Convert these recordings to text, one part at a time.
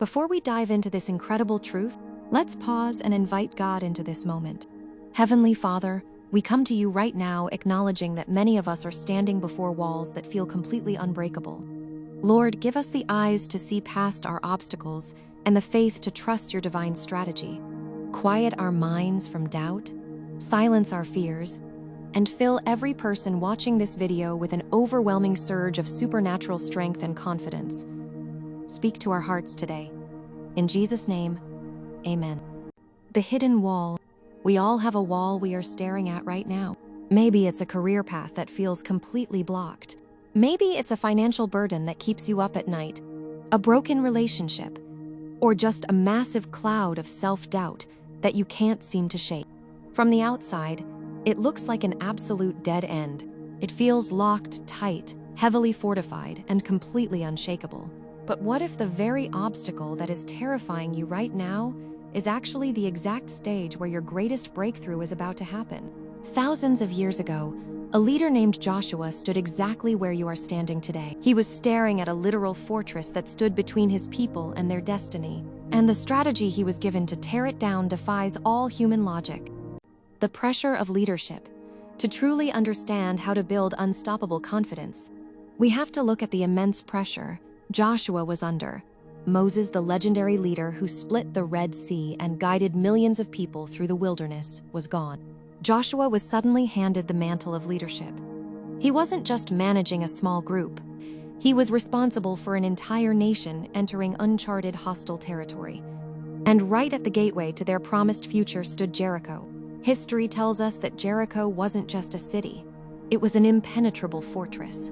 Before we dive into this incredible truth, let's pause and invite God into this moment. Heavenly Father, we come to you right now acknowledging that many of us are standing before walls that feel completely unbreakable. Lord, give us the eyes to see past our obstacles and the faith to trust your divine strategy. Quiet our minds from doubt, silence our fears, and fill every person watching this video with an overwhelming surge of supernatural strength and confidence. Speak to our hearts today. In Jesus' name, amen. The hidden wall. We all have a wall we are staring at right now. Maybe it's a career path that feels completely blocked. Maybe it's a financial burden that keeps you up at night, a broken relationship, or just a massive cloud of self-doubt that you can't seem to shake. From the outside, it looks like an absolute dead end. It feels locked tight, heavily fortified, and completely unshakable. But what if the very obstacle that is terrifying you right now is actually the exact stage where your greatest breakthrough is about to happen? Thousands of years ago, a leader named Joshua stood exactly where you are standing today. He was staring at a literal fortress that stood between his people and their destiny. And the strategy he was given to tear it down defies all human logic. The pressure of leadership. To truly understand how to build unstoppable confidence, we have to look at the immense pressure Joshua was under. Moses, the legendary leader who split the Red Sea and guided millions of people through the wilderness, was gone. Joshua was suddenly handed the mantle of leadership. He wasn't just managing a small group. He was responsible for an entire nation entering uncharted hostile territory. And right at the gateway to their promised future stood Jericho. History tells us that Jericho wasn't just a city. It was an impenetrable fortress.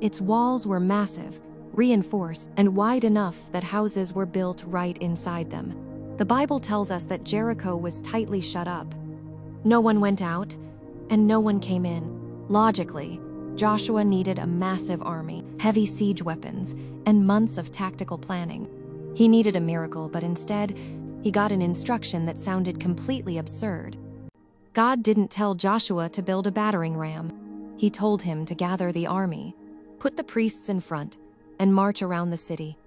Its walls were massive, reinforced, and wide enough that houses were built right inside them. The Bible tells us that Jericho was tightly shut up. No one went out, and no one came in. Logically, Joshua needed a massive army, heavy siege weapons, and months of tactical planning. He needed a miracle, but instead, he got an instruction that sounded completely absurd. God didn't tell Joshua to build a battering ram. He told him to gather the army, put the priests in front, and march around the city,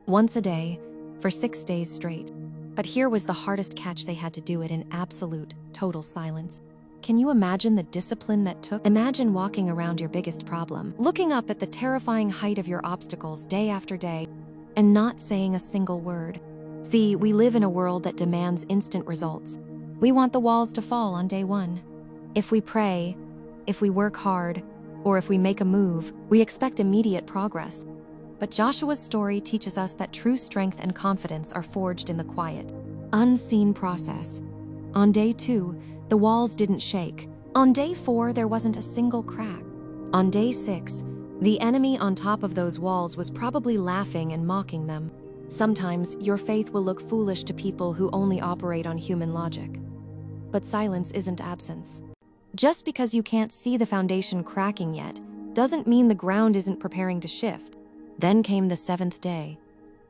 once a day, for 6 days straight. But here was the hardest catch: they had to do it in absolute, total silence. Can you imagine the discipline that took? Imagine walking around your biggest problem, looking up at the terrifying height of your obstacles day after day, and not saying a single word. See, we live in a world that demands instant results. We want the walls to fall on day one. If we pray, if we work hard, or if we make a move, we expect immediate progress. But Joshua's story teaches us that true strength and confidence are forged in the quiet, unseen process. On day 2, the walls didn't shake. On day 4, there wasn't a single crack. On day 6, the enemy on top of those walls was probably laughing and mocking them. Sometimes your faith will look foolish to people who only operate on human logic. But silence isn't absence. Just because you can't see the foundation cracking yet, doesn't mean the ground isn't preparing to shift. Then came the 7th day.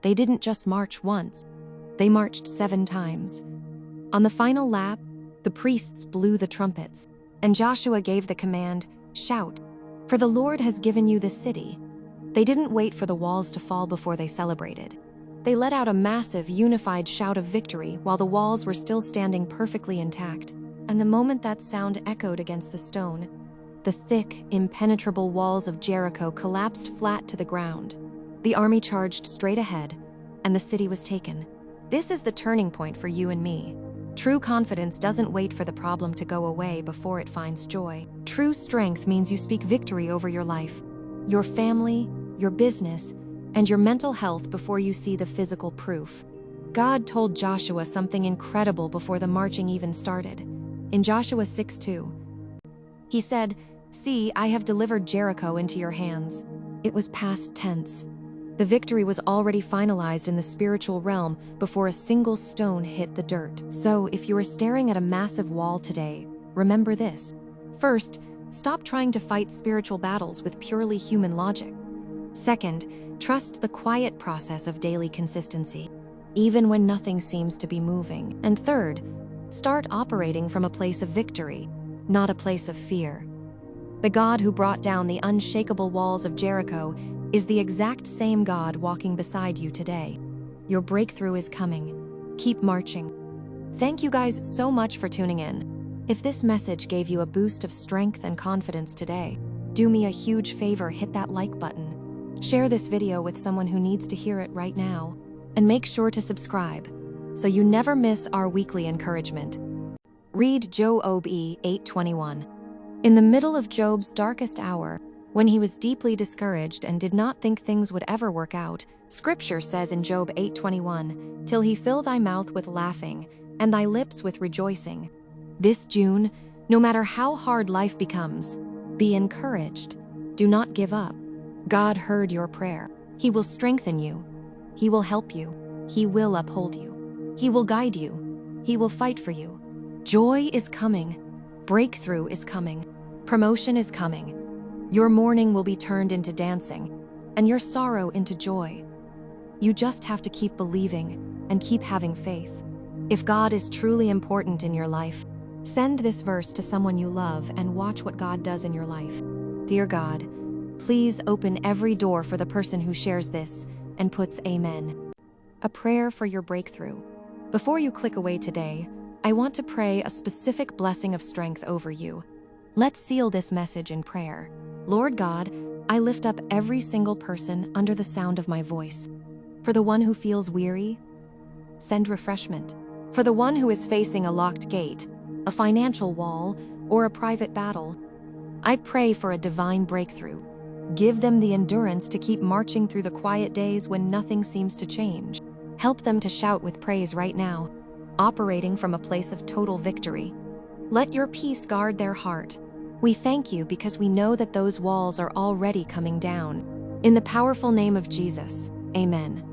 They didn't just march once. They marched 7 times. On the final lap, the priests blew the trumpets, and Joshua gave the command, "Shout, for the Lord has given you this city." They didn't wait for the walls to fall before they celebrated. They let out a massive, unified shout of victory while the walls were still standing perfectly intact. And the moment that sound echoed against the stone, the thick, impenetrable walls of Jericho collapsed flat to the ground. The army charged straight ahead, and the city was taken. This is the turning point for you and me. True confidence doesn't wait for the problem to go away before it finds joy. True strength means you speak victory over your life, your family, your business, and your mental health before you see the physical proof. God told Joshua something incredible before the marching even started. In Joshua 6:2, he said, "See, I have delivered Jericho into your hands." It was past tense. The victory was already finalized in the spiritual realm before a single stone hit the dirt. So if you are staring at a massive wall today, remember this. First, stop trying to fight spiritual battles with purely human logic. Second, trust the quiet process of daily consistency, even when nothing seems to be moving. And third, start operating from a place of victory, not a place of fear. The God who brought down the unshakable walls of Jericho is the exact same God walking beside you today. Your breakthrough is coming. Keep marching. Thank you guys so much for tuning in. If this message gave you a boost of strength and confidence today, do me a huge favor, hit that like button. Share this video with someone who needs to hear it right now. And make sure to subscribe so you never miss our weekly encouragement. Read Job 8:21. In the middle of Job's darkest hour, when he was deeply discouraged and did not think things would ever work out, Scripture says in Job 8:21, "Till he fill thy mouth with laughing and thy lips with rejoicing." This June, no matter how hard life becomes, be encouraged. Do not give up. God heard your prayer. He will strengthen you. He will help you. He will uphold you. He will guide you. He will fight for you. Joy is coming. Breakthrough is coming. Promotion is coming. Your mourning will be turned into dancing, and your sorrow into joy. You just have to keep believing and keep having faith. If God is truly important in your life, send this verse to someone you love and watch what God does in your life. Dear God, please open every door for the person who shares this and puts amen. A prayer for your breakthrough. Before you click away today, I want to pray a specific blessing of strength over you. Let's seal this message in prayer. Lord God, I lift up every single person under the sound of my voice. For the one who feels weary, send refreshment. For the one who is facing a locked gate, a financial wall, or a private battle, I pray for a divine breakthrough. Give them the endurance to keep marching through the quiet days when nothing seems to change. Help them to shout with praise right now, operating from a place of total victory. Let your peace guard their heart. We thank you because we know that those walls are already coming down. In the powerful name of Jesus, amen.